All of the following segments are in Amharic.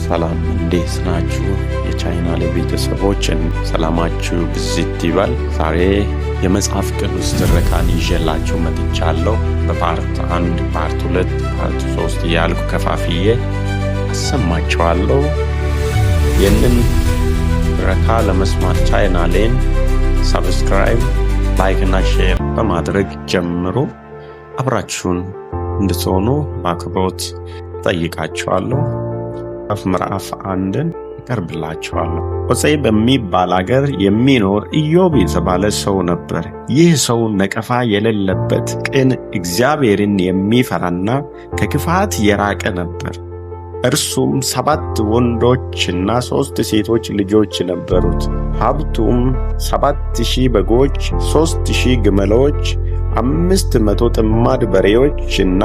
ሰላም እንዴት ናችሁ? የቻናሌ ቤተሰቦችን ሰላማችሁ ብዝት ይበል። ዛሬ የመጽሐፍ ቅዱስ ትረካን ይዤላችሁ መጥቻለሁ። በፓርት 1፣ ፓርት 2፣ ፓርት 3 እያልኩ ከፋፍዬ አሰማችኋለሁ። ይህንን ትረካ ለመስማት ቻናሌን ሰብስክራይብ፣ ላይክ እና ሼር በማድረግ ጀምሩ። አብራችሁን እንድትሆኑ በአክብሮት ጠይቃችኋለሁ። ምዕራፍ 1 ይቀርብላችኋለሁ። ሆሴዕ በሚባል አገር የሚኖር ኢዮብ የተባለ ሰው ነበር። ይህ ሰው ነቀፋ የሌለበት ቅን፣ እግዚአብሔርን የሚፈራና ከክፋት የራቀ ነበር። እርሱም 7 ወንዶችና 3 ሴቶች ልጆች ነበሩት። ሀብቱም 7,000 በጎች፣ 3,000 ግመሎች፣ 500 ጥማድ በሬዎችና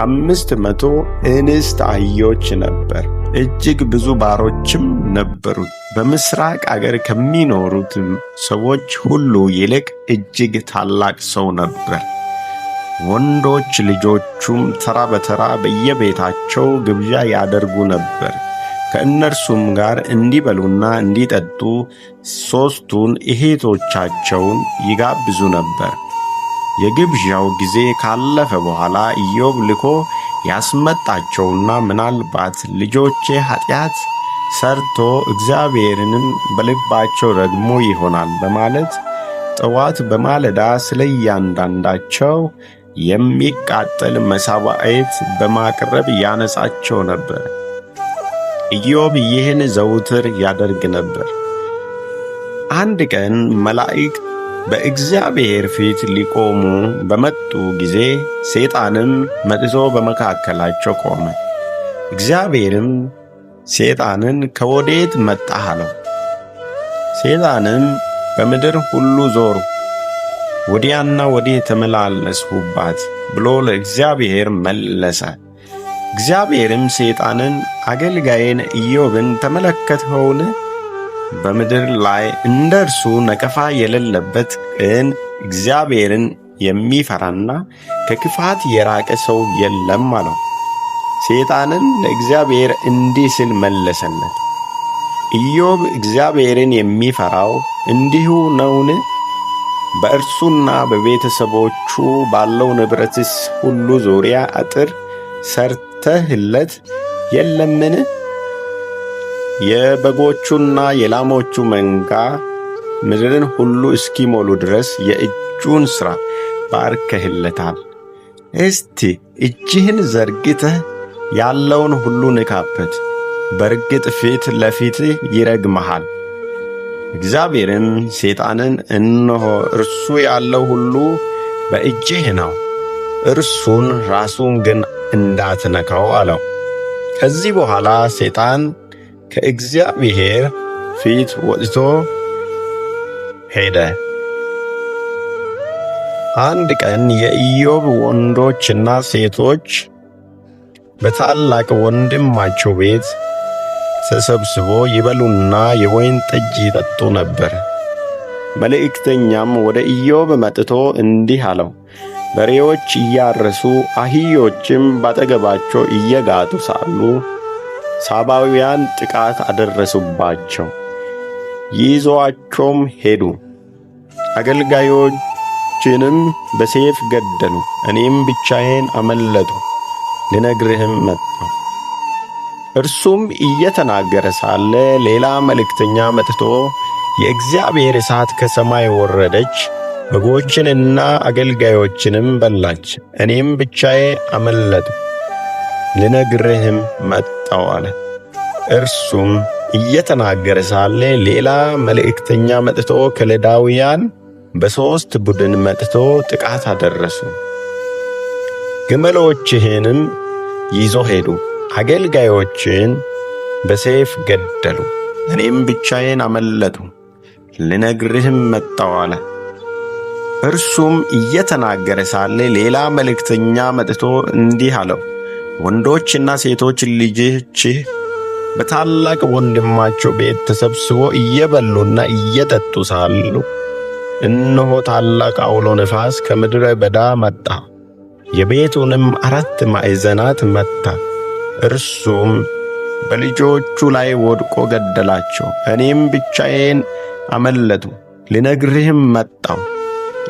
500 እንስት አህዮች ነበር። እጅግ ብዙ ባሮችም ነበሩት። በምስራቅ አገር ከሚኖሩት ሰዎች ሁሉ ይልቅ እጅግ ታላቅ ሰው ነበር። ወንዶች ልጆቹም ተራ በተራ በየቤታቸው ግብዣ ያደርጉ ነበር። ከእነርሱም ጋር እንዲበሉና እንዲጠጡ 3ቱን እኅቶቻቸውን ይጋብዙ ነበር። የግብዣው ጊዜ ካለፈ በኋላ ኢዮብ ልኮ ያስመጣቸውና ምናልባት ልጆቼ ኃጢአት ሰርቶ እግዚአብሔርንም በልባቸው ረግሞ ይሆናል በማለት ጠዋት በማለዳ ስለ እያንዳንዳቸው የሚቃጠል መሥዋዕት በማቅረብ ያነጻቸው ነበር። ኢዮብ ይህን ዘውትር ያደርግ ነበር። አንድ ቀን መላእክት በእግዚአብሔር ፊት ሊቆሙ በመጡ ጊዜ ሰይጣንም መጥቶ በመካከላቸው ቆመ። እግዚአብሔርም ሰይጣንን ከወዴት መጣህ አለው። ሰይጣንም በምድር ሁሉ ዞርሁ፣ ወዲያና ወዲህ ተመላለስሁባት ብሎ ለእግዚአብሔር መለሰ። እግዚአብሔርም ሰይጣንን አገልጋዬን ኢዮብን ተመለከትኸውን? በምድር ላይ እንደ እርሱ ነቀፋ የሌለበት ቅን፣ እግዚአብሔርን የሚፈራና ከክፋት የራቀ ሰው የለም አለው። ሰይጣንም ለእግዚአብሔር እንዲህ ሲል መለሰለት፣ ኢዮብ እግዚአብሔርን የሚፈራው እንዲሁ ነውን? በእርሱና በቤተሰቦቹ ባለው ንብረትስ ሁሉ ዙሪያ አጥር ሰርተህለት የለምን? የበጎቹና የላሞቹ መንጋ ምድርን ሁሉ እስኪሞሉ ድረስ የእጁን ሥራ ባርከህለታል። እስቲ እጅህን ዘርግተህ ያለውን ሁሉ ንካበት፣ በርግጥ ፊት ለፊት ይረግመሃል። እግዚአብሔርም ሰይጣንን እነሆ እርሱ ያለው ሁሉ በእጅህ ነው፣ እርሱን ራሱን ግን እንዳትነካው አለው። ከዚህ በኋላ ሰይጣን ከእግዚአብሔር ፊት ወጥቶ ሄደ። አንድ ቀን የኢዮብ ወንዶችና ሴቶች በታላቅ ወንድማቸው ቤት ተሰብስቦ ይበሉና የወይን ጠጅ ይጠጡ ነበር። መልእክተኛም ወደ ኢዮብ መጥቶ እንዲህ አለው፣ በሬዎች እያረሱ አህዮችም ባጠገባቸው እየጋጡ ሳሉ ሳባውያን ጥቃት አደረሱባቸው፣ ይዘዋቸውም ሄዱ። አገልጋዮችንም በሰይፍ ገደሉ። እኔም ብቻዬን አመለጥሁ፣ ልነግርህም መጣሁ። እርሱም እየተናገረ ሳለ ሌላ መልእክተኛ መጥቶ የእግዚአብሔር እሳት ከሰማይ ወረደች፣ በጎችንና አገልጋዮችንም በላች። እኔም ብቻዬ አመለጥሁ፣ ልነግርህም መጣሁ አለ። እርሱም እየተናገረ ሳለ ሌላ መልእክተኛ መጥቶ ከለዳውያን በ3 ቡድን መጥቶ ጥቃት አደረሱ። ግመሎችህንም ይዞ ሄዱ፣ አገልጋዮችን በሰይፍ ገደሉ። እኔም ብቻዬን አመለጥሁ፣ ልነግርህም መጣሁ አለ። እርሱም እየተናገረ ሳለ ሌላ መልእክተኛ መጥቶ እንዲህ አለው፣ ወንዶችና ሴቶች ልጆችህ በታላቅ ወንድማቸው ቤት ተሰብስቦ እየበሉና እየጠጡ ሳሉ እነሆ ታላቅ አውሎ ነፋስ ከምድረ በዳ መጣ፣ የቤቱንም 4 ማዕዘናት መታ። እርሱም በልጆቹ ላይ ወድቆ ገደላቸው። እኔም ብቻዬን አመለጡ፣ ልነግርህም መጣሁ።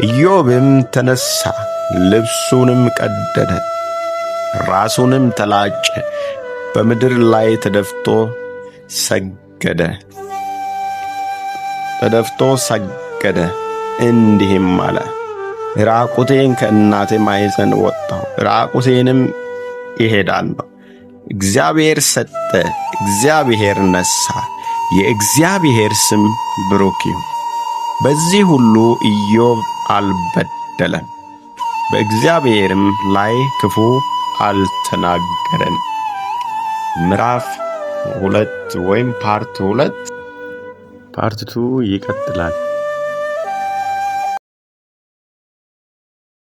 ኢዮብም ተነሣ፣ ልብሱንም ቀደደ፣ ራሱንም ተላጨ፣ በምድር ላይ ተደፍቶ ሰገደ፣ እንዲህም አለ፣ ራቁቴን ከእናቴ ማኅፀን ወጣሁ፣ ራቁቴንም እሄዳለሁ። እግዚአብሔር ሰጠ፣ እግዚአብሔር ነሣ፣ የእግዚአብሔር ስም ብሩክ ይሁን። በዚህ ሁሉ ኢዮብ አልበደለም፣ በእግዚአብሔርም ላይ ክፉ አልተናገረም። ምዕራፍ 2 ወይም ፓርት 2 ፓርት 2 ይቀጥላል።